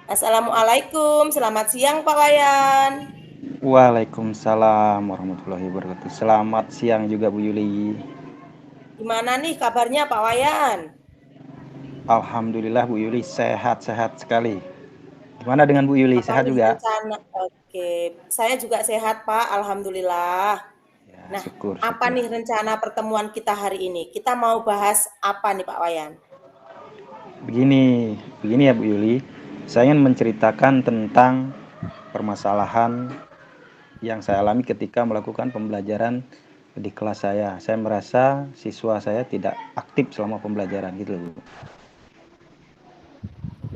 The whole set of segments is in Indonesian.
Assalamualaikum, selamat siang Pak Wayan. Waalaikumsalam warahmatullahi wabarakatuh. Selamat siang juga Bu Yuli. Gimana nih kabarnya Pak Wayan? Alhamdulillah Bu Yuli sehat-sehat sekali. Gimana dengan Bu Yuli? Apa Sehat nih juga? rencana? Oke, saya juga sehat Pak, Alhamdulillah. Ya, Nah, syukur apa syukur. nih rencana pertemuan kita hari ini? Kita mau bahas apa nih Pak Wayan? Begini, begini ya Bu Yuli. Saya ingin menceritakan tentang permasalahan yang saya alami ketika melakukan pembelajaran di kelas saya. Saya merasa siswa saya tidak aktif selama pembelajaran gitu loh Bu.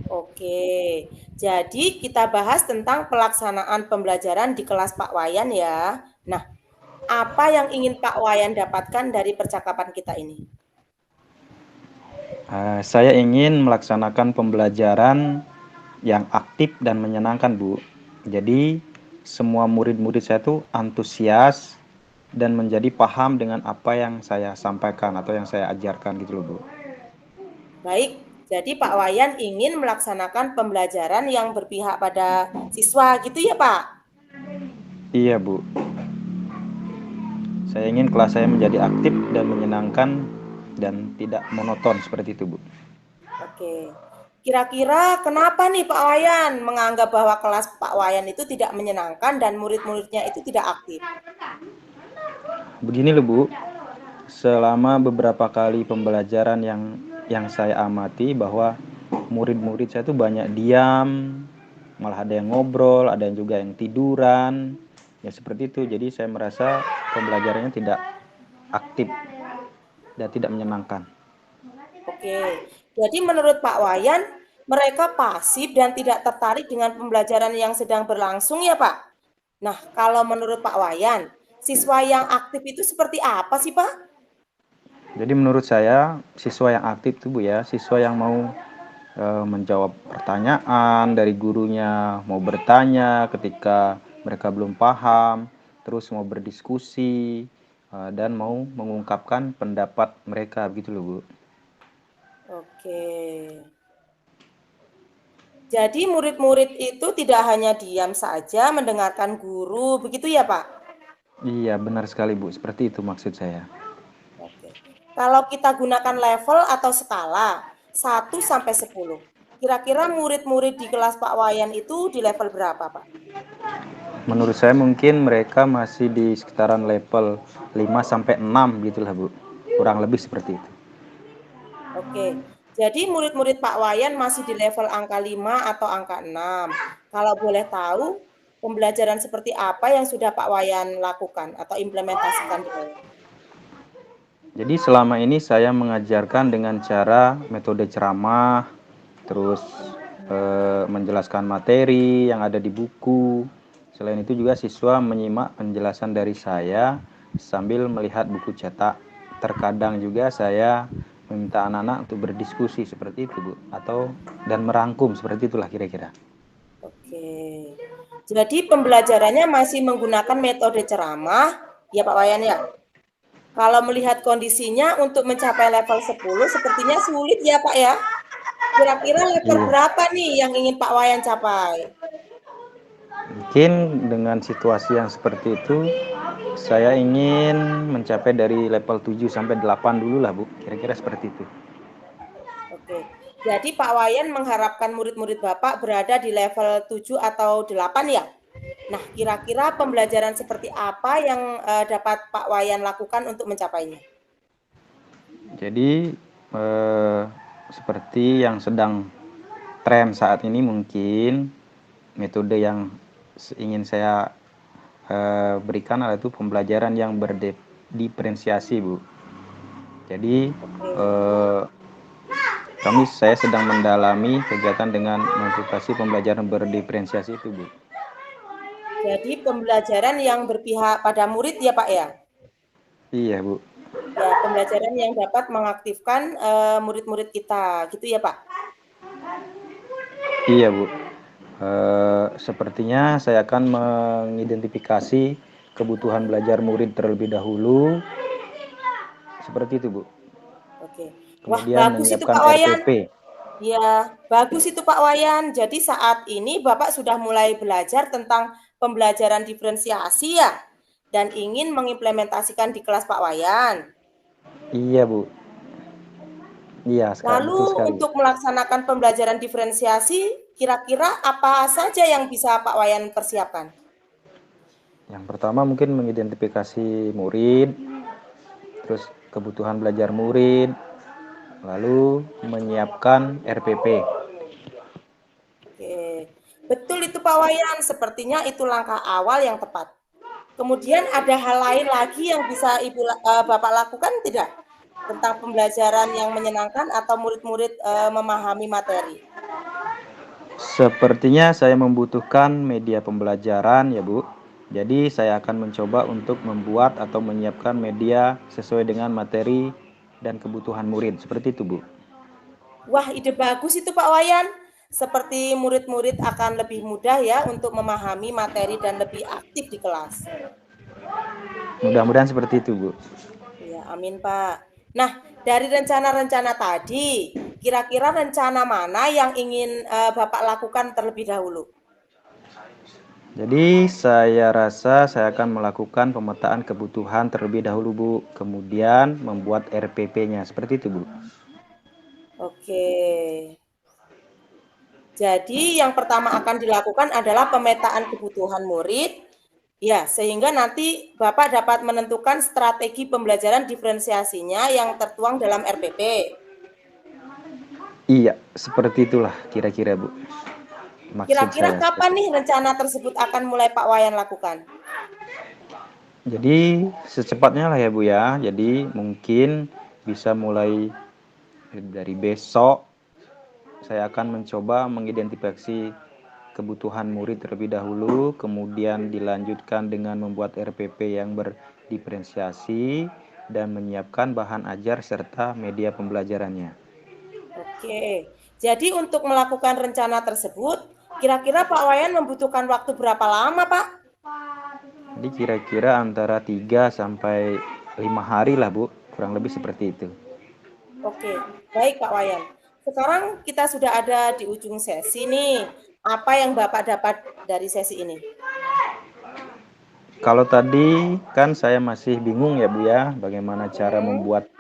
Oke, jadi kita bahas tentang pelaksanaan pembelajaran di kelas Pak Wayan ya. Nah, apa yang ingin Pak Wayan dapatkan dari percakapan kita ini? Saya ingin melaksanakan pembelajaran yang aktif dan menyenangkan, Bu. Jadi, semua murid-murid saya tuh antusias dan menjadi paham dengan apa yang saya sampaikan atau yang saya ajarkan gitu loh, Bu. Baik, jadi Pak Wayan ingin melaksanakan pembelajaran yang berpihak pada siswa gitu ya Pak? Iya, Bu. Saya ingin kelas saya menjadi aktif dan menyenangkan dan tidak monoton seperti itu, Bu. Oke. Kira-kira kenapa nih Pak Wayan menganggap bahwa kelas Pak Wayan itu tidak menyenangkan dan murid-muridnya itu tidak aktif? Begini loh, Bu. Selama beberapa kali pembelajaran yang saya amati bahwa murid-murid saya tuh banyak diam, malah ada yang ngobrol, ada yang juga yang tiduran, ya seperti itu. Jadi saya merasa pembelajarannya tidak aktif dan tidak menyenangkan. Oke. Jadi menurut Pak Wayan, mereka pasif dan tidak tertarik dengan pembelajaran yang sedang berlangsung ya Pak? Nah, kalau menurut Pak Wayan, siswa yang aktif itu seperti apa sih Pak? Jadi menurut saya siswa yang aktif tuh Bu ya, siswa yang mau menjawab pertanyaan dari gurunya, mau bertanya ketika mereka belum paham, terus mau berdiskusi dan mau mengungkapkan pendapat mereka begitu loh Bu. Oke. Jadi murid-murid itu tidak hanya diam saja mendengarkan guru, begitu ya, Pak? Iya benar sekali Bu, seperti itu maksud saya. Oke. Kalau kita gunakan level atau skala 1 sampai 10, kira-kira murid-murid di kelas Pak Wayan itu di level berapa, Pak? Menurut saya mungkin mereka masih di sekitaran level 5 sampai 6 gitulah Bu. Kurang lebih seperti itu. Oke. Jadi murid-murid Pak Wayan masih di level angka 5 atau angka 6. Kalau boleh tahu, pembelajaran seperti apa yang sudah Pak Wayan lakukan atau implementasikan di bawah? Jadi selama ini saya mengajarkan dengan cara metode ceramah, terus menjelaskan materi yang ada di buku. Selain itu juga siswa menyimak penjelasan dari saya sambil melihat buku cetak. Terkadang juga saya meminta anak-anak untuk berdiskusi seperti itu, Bu, atau dan merangkum seperti itulah kira-kira. Oke. Jadi pembelajarannya masih menggunakan metode ceramah, ya Pak Wayan ya? Kalau melihat kondisinya untuk mencapai level 10 sepertinya sulit ya Pak ya? Kira-kira level Iya. berapa nih yang ingin Pak Wayan capai? Mungkin dengan situasi yang seperti itu saya ingin mencapai dari level 7 sampai 8 dulu lah Bu, kira-kira seperti itu. Oke. Jadi Pak Wayan mengharapkan murid-murid Bapak berada di level 7 atau 8 ya? Nah, kira-kira pembelajaran seperti apa yang dapat Pak Wayan lakukan untuk mencapainya? Jadi seperti yang sedang tren saat ini mungkin metode yang ingin saya berikan adalah itu pembelajaran yang berdiferensiasi Bu. Jadi Oke. eh, saya sedang mendalami kegiatan dengan mengaplikasi pembelajaran berdiferensiasi itu Bu. Jadi pembelajaran yang berpihak pada murid ya Pak ya? Iya Bu. Ya, pembelajaran yang dapat mengaktifkan murid-murid kita, gitu ya Pak? Iya Bu. Sepertinya saya akan mengidentifikasi kebutuhan belajar murid terlebih dahulu, seperti itu Bu. Oke. Wah, Kemudian bagus itu menyiapkan Pak Wayan. RPP. Ya, bagus itu Pak Wayan. Jadi saat ini Bapak sudah mulai belajar tentang pembelajaran diferensiasi ya? Dan ingin mengimplementasikan di kelas Pak Wayan. Iya, Bu. Iya, Lalu betul sekali, Bu. untuk melaksanakan pembelajaran diferensiasi, kira-kira apa saja yang bisa Pak Wayan persiapkan? Yang pertama mungkin mengidentifikasi murid, terus kebutuhan belajar murid, lalu menyiapkan RPP. Oke, betul itu Pak Wayan. Sepertinya itu langkah awal yang tepat. Kemudian ada hal lain lagi yang bisa Bapak lakukan tidak? Tentang pembelajaran yang menyenangkan atau murid-murid memahami materi? Sepertinya saya membutuhkan media pembelajaran ya, Bu. Jadi saya akan mencoba untuk membuat atau menyiapkan media sesuai dengan materi dan kebutuhan murid. Seperti itu, Bu. Wah, ide bagus itu Pak Wayan. Seperti murid-murid akan lebih mudah ya untuk memahami materi dan lebih aktif di kelas. Mudah-mudahan seperti itu, Bu. Ya, amin Pak. Nah, dari rencana-rencana tadi, kira-kira rencana mana yang ingin Bapak lakukan terlebih dahulu? Jadi saya rasa saya akan melakukan pemetaan kebutuhan terlebih dahulu, Bu. Kemudian membuat RPP-nya. Seperti itu, Bu. Oke. Jadi yang pertama akan dilakukan adalah pemetaan kebutuhan murid, ya, sehingga nanti Bapak dapat menentukan strategi pembelajaran diferensiasinya yang tertuang dalam RPP. Iya, seperti itulah kira-kira, Bu. Maksud Kira-kira saya kapan seperti nih itu. rencana tersebut akan mulai Pak Wayan lakukan? Jadi secepatnya lah ya, Bu ya. Jadi mungkin bisa mulai dari besok saya akan mencoba mengidentifikasi kebutuhan murid terlebih dahulu, kemudian dilanjutkan dengan membuat RPP yang berdiferensiasi dan menyiapkan bahan ajar serta media pembelajarannya. Oke, jadi untuk melakukan rencana tersebut, kira-kira Pak Wayan membutuhkan waktu berapa lama, Pak? Jadi kira-kira antara 3 sampai 5 hari lah, Bu. Kurang lebih seperti itu. Oke, baik Pak Wayan. Sekarang kita sudah ada di ujung sesi nih. Apa yang Bapak dapat dari sesi ini? Kalau tadi kan saya masih bingung ya, Bu ya, bagaimana cara Hmm, membuat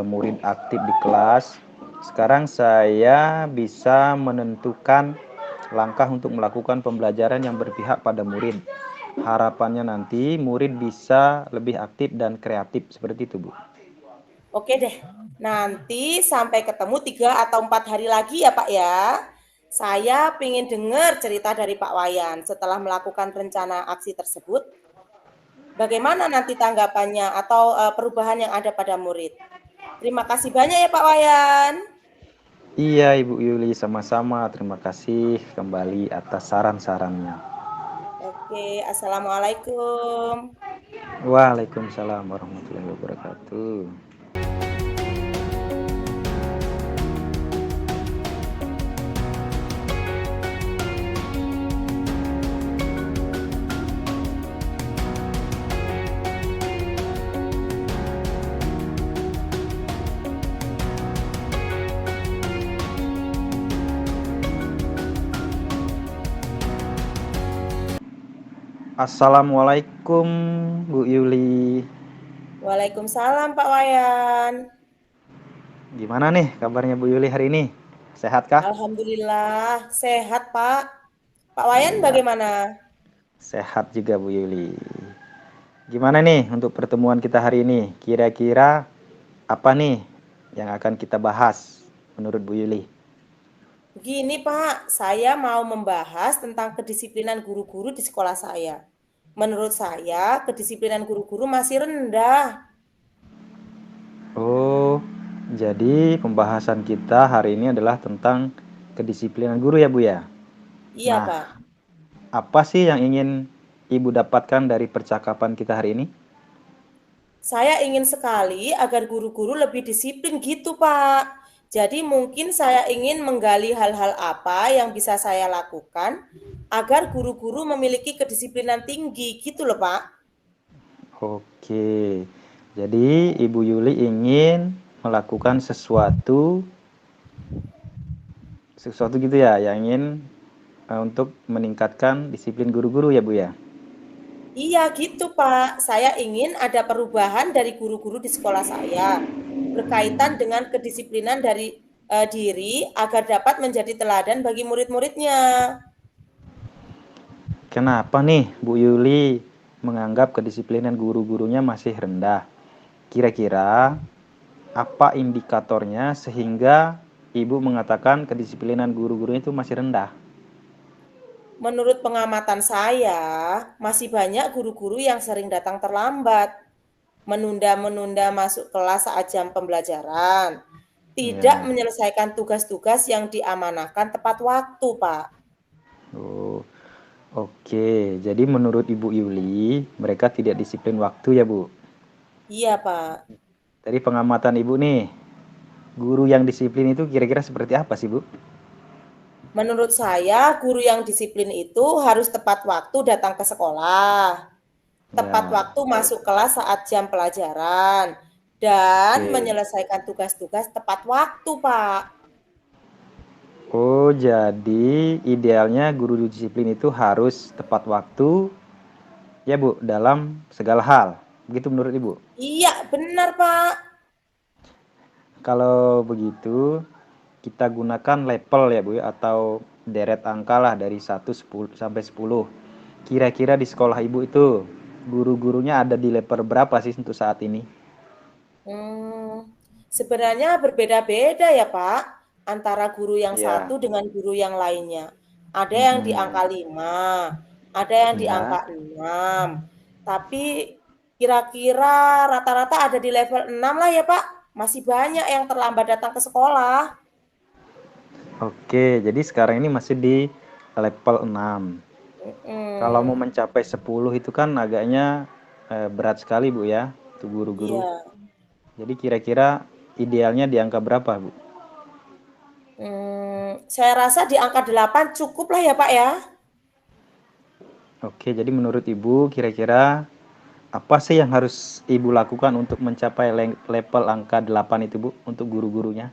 murid aktif di kelas. Sekarang saya bisa menentukan langkah untuk melakukan pembelajaran yang berpihak pada murid. Harapannya nanti murid bisa lebih aktif dan kreatif seperti itu, Bu. oke deh. Nanti sampai ketemu 3 atau 4 hari lagi ya Pak ya. Saya ingin dengar cerita dari Pak Wayan setelah melakukan rencana aksi tersebut. Bagaimana nanti tanggapannya atau perubahan yang ada pada murid? Terima kasih banyak ya Pak Wayan. Iya, Ibu Yuli, sama-sama. Terima kasih kembali atas saran-sarannya. Oke, assalamualaikum. Waalaikumsalam warahmatullahi wabarakatuh. Assalamualaikum, Bu Yuli. Waalaikumsalam Pak Wayan. Gimana nih kabarnya Bu Yuli hari ini? Sehat kah? Alhamdulillah sehat Pak. Pak Wayan Iya, bagaimana? sehat juga Bu Yuli. Gimana nih untuk pertemuan kita hari ini? Kira-kira apa nih yang akan kita bahas menurut Bu Yuli? Begini Pak, saya mau membahas tentang kedisiplinan guru-guru di sekolah saya. Menurut saya, kedisiplinan guru-guru masih rendah. Oh, jadi pembahasan kita hari ini adalah tentang kedisiplinan guru ya Bu ya? Iya Nah, Pak. apa sih yang ingin Ibu dapatkan dari percakapan kita hari ini? Saya ingin sekali agar guru-guru lebih disiplin gitu, Pak. Jadi mungkin saya ingin menggali hal-hal apa yang bisa saya lakukan agar guru-guru memiliki kedisiplinan tinggi gitu loh, Pak. Oke, jadi Ibu Yuli ingin melakukan sesuatu sesuatu gitu ya, yang ingin untuk meningkatkan disiplin guru-guru ya Bu ya? Iya gitu Pak, saya ingin ada perubahan dari guru-guru di sekolah saya berkaitan dengan kedisiplinan dari diri agar dapat menjadi teladan bagi murid-muridnya. Kenapa nih Bu Yuli menganggap kedisiplinan guru-gurunya masih rendah? Kira-kira apa indikatornya sehingga Ibu mengatakan kedisiplinan guru-gurunya itu masih rendah? Menurut pengamatan saya, masih banyak guru-guru yang sering datang terlambat, menunda-menunda masuk kelas saat jam pembelajaran, tidak Ya. menyelesaikan tugas-tugas yang diamanahkan tepat waktu, Pak. Oh, oke. Jadi menurut Ibu Yuli, mereka tidak disiplin waktu ya, Bu? Iya, Pak. Dari pengamatan Ibu nih, guru yang disiplin itu kira-kira seperti apa sih, Bu? Menurut saya, guru yang disiplin itu harus tepat waktu datang ke sekolah, tepat Ya, waktu masuk kelas saat jam pelajaran, dan oke. menyelesaikan tugas-tugas tepat waktu, Pak. Oh, jadi idealnya guru disiplin itu harus tepat waktu, ya, Bu, dalam segala hal. Begitu menurut Ibu? Iya, benar, Pak. Kalau begitu, kita gunakan level ya, Bu, ya, atau deret angka lah dari 1 sampai 10. Kira-kira di sekolah Ibu itu guru-gurunya ada di level berapa sih untuk saat ini? Hmm, sebenarnya berbeda-beda ya, Pak, antara guru yang Ya. satu dengan guru yang lainnya. Ada yang di angka Mm-mm. 5, ada yang di Ya. angka 6. Tapi kira-kira rata-rata ada di level 6 lah ya, Pak. Masih banyak yang terlambat datang ke sekolah. Oke, jadi sekarang ini masih di level 6. Kalau mau Mhm. mencapai 10 itu kan agaknya berat sekali, Bu ya, untuk guru-guru. Iya. Jadi kira-kira idealnya di angka berapa, Bu? Saya rasa di angka 8 cukup lah ya, Pak, ya. Oke, jadi menurut Ibu kira-kira apa sih yang harus Ibu lakukan untuk mencapai level angka 8 itu, Bu, untuk guru-gurunya?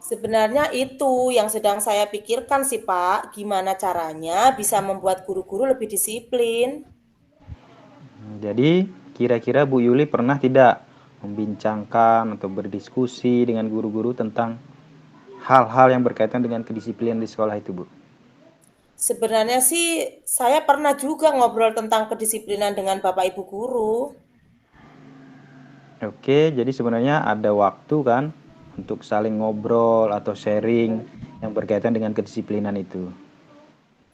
Sebenarnya itu yang sedang saya pikirkan sih, Pak. Gimana caranya bisa membuat guru-guru lebih disiplin? Jadi kira-kira Bu Yuli pernah tidak membincangkan atau berdiskusi dengan guru-guru tentang hal-hal yang berkaitan dengan kedisiplinan di sekolah itu, Bu? Sebenarnya sih saya pernah juga ngobrol tentang kedisiplinan dengan Bapak Ibu guru. Oke, jadi sebenarnya ada waktu kan untuk saling ngobrol atau sharing yang berkaitan dengan kedisiplinan itu.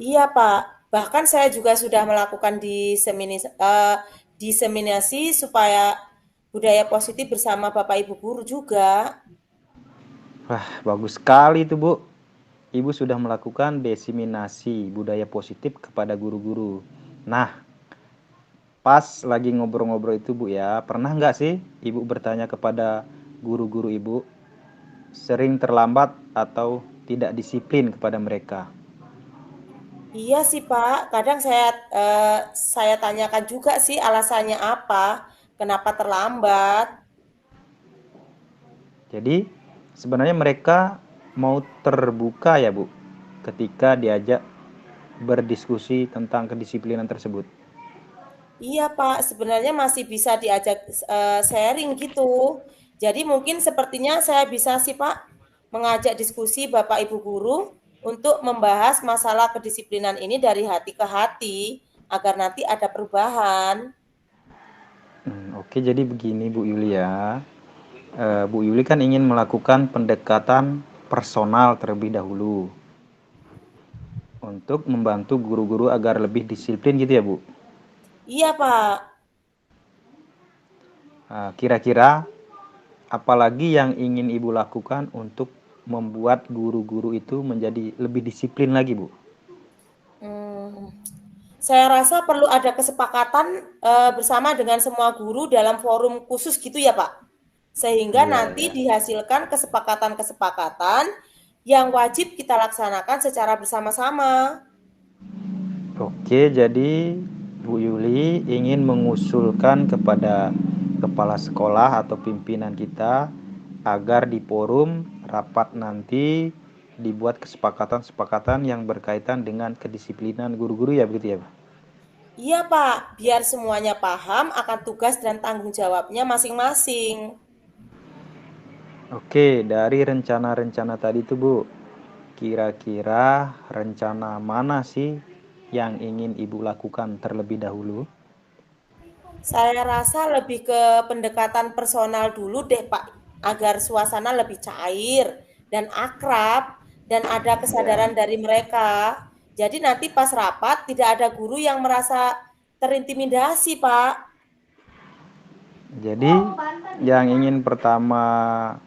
Iya, Pak. Bahkan saya juga sudah melakukan diseminasi supaya budaya positif bersama Bapak Ibu guru juga. Wah, bagus sekali itu, Bu. Ibu sudah melakukan diseminasi budaya positif kepada guru-guru. Nah, pas lagi ngobrol-ngobrol itu, Bu ya, pernah nggak sih Ibu bertanya kepada guru-guru Ibu sering terlambat atau tidak disiplin kepada mereka? Iya sih, Pak. Kadang saya tanyakan juga sih alasannya apa, kenapa terlambat. Jadi, sebenarnya mereka mau terbuka ya, Bu, ketika diajak berdiskusi tentang kedisiplinan tersebut. Iya, Pak, sebenarnya masih bisa diajak sharing gitu. Jadi mungkin sepertinya saya bisa sih, Pak, mengajak diskusi Bapak Ibu guru untuk membahas masalah kedisiplinan ini dari hati ke hati agar nanti ada perubahan. Oke, jadi begini Bu Yuli ya. Bu Yuli kan ingin melakukan pendekatan personal terlebih dahulu untuk membantu guru-guru agar lebih disiplin gitu ya Bu. Iya, Pak. Kira-kira apalagi yang ingin Ibu lakukan untuk membuat guru-guru itu menjadi lebih disiplin lagi Bu? Hmm, saya rasa perlu ada kesepakatan bersama dengan semua guru dalam forum khusus gitu ya, Pak. Sehingga Iya, nanti iya. dihasilkan kesepakatan-kesepakatan yang wajib kita laksanakan secara bersama-sama. Oke, jadi Bu Yuli ingin mengusulkan kepada kepala sekolah atau pimpinan kita agar di forum rapat nanti dibuat kesepakatan-kesepakatan yang berkaitan dengan kedisiplinan guru-guru ya begitu ya Pak? Iya Pak, biar semuanya paham akan tugas dan tanggung jawabnya masing-masing. Oke, dari rencana-rencana tadi tuh Bu, kira-kira rencana mana sih yang ingin Ibu lakukan terlebih dahulu? Saya rasa lebih ke pendekatan personal dulu deh Pak, agar suasana lebih cair dan akrab dan ada kesadaran dari mereka. Jadi nanti pas rapat tidak ada guru yang merasa terintimidasi Pak. Jadi yang ingin pertama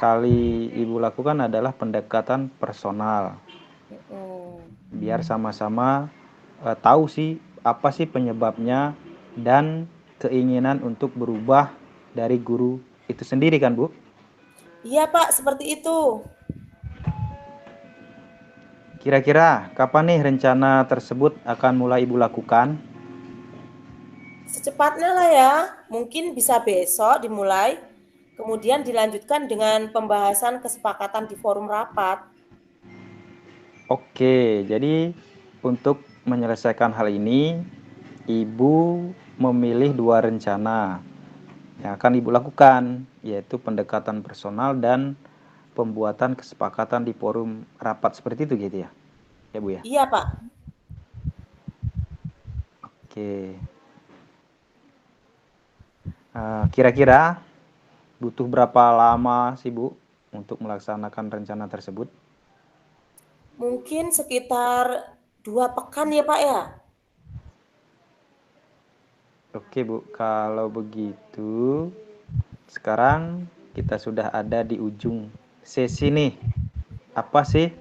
kali Ibu lakukan adalah pendekatan personal. Biar sama-sama tahu sih apa sih penyebabnya dan keinginan untuk berubah dari guru itu sendiri kan Bu? Iya Pak, seperti itu. Kira-kira kapan nih rencana tersebut akan mulai Ibu lakukan? Secepatnya lah ya, mungkin bisa besok dimulai, kemudian dilanjutkan dengan pembahasan kesepakatan di forum rapat. Oke, jadi untuk menyelesaikan hal ini, Ibu memilih dua rencana yang akan Ibu lakukan, yaitu pendekatan personal dan pembuatan kesepakatan di forum rapat seperti itu gitu ya? Ya Bu ya? Iya Pak. Oke. Kira-kira butuh berapa lama sih Bu untuk melaksanakan rencana tersebut? Mungkin sekitar 2 pekan ya Pak ya? Oke Bu, kalau begitu sekarang kita sudah ada di ujung sesi nih. Apa sih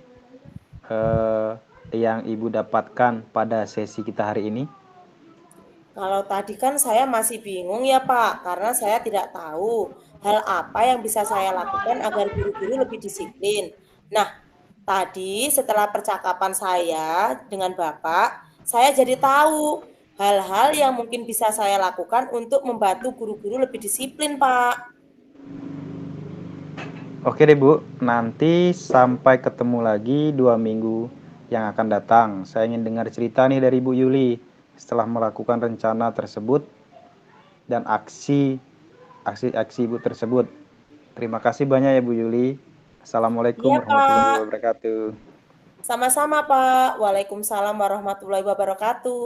yang Ibu dapatkan pada sesi kita hari ini? Kalau tadi kan saya masih bingung ya Pak, karena saya tidak tahu hal apa yang bisa saya lakukan agar guru-guru lebih disiplin. Nah, tadi setelah percakapan saya dengan Bapak, saya jadi tahu hal-hal yang mungkin bisa saya lakukan untuk membantu guru-guru lebih disiplin, Pak. Oke deh Bu, nanti sampai ketemu lagi 2 minggu yang akan datang. Saya ingin dengar cerita nih dari Bu Yuli setelah melakukan rencana tersebut dan aksi Ibu tersebut. Terima kasih banyak ya Bu Yuli. Assalamualaikum Iya, warahmatullahi Pak. wabarakatuh. Sama-sama, Pak. Waalaikumsalam warahmatullahi wabarakatuh.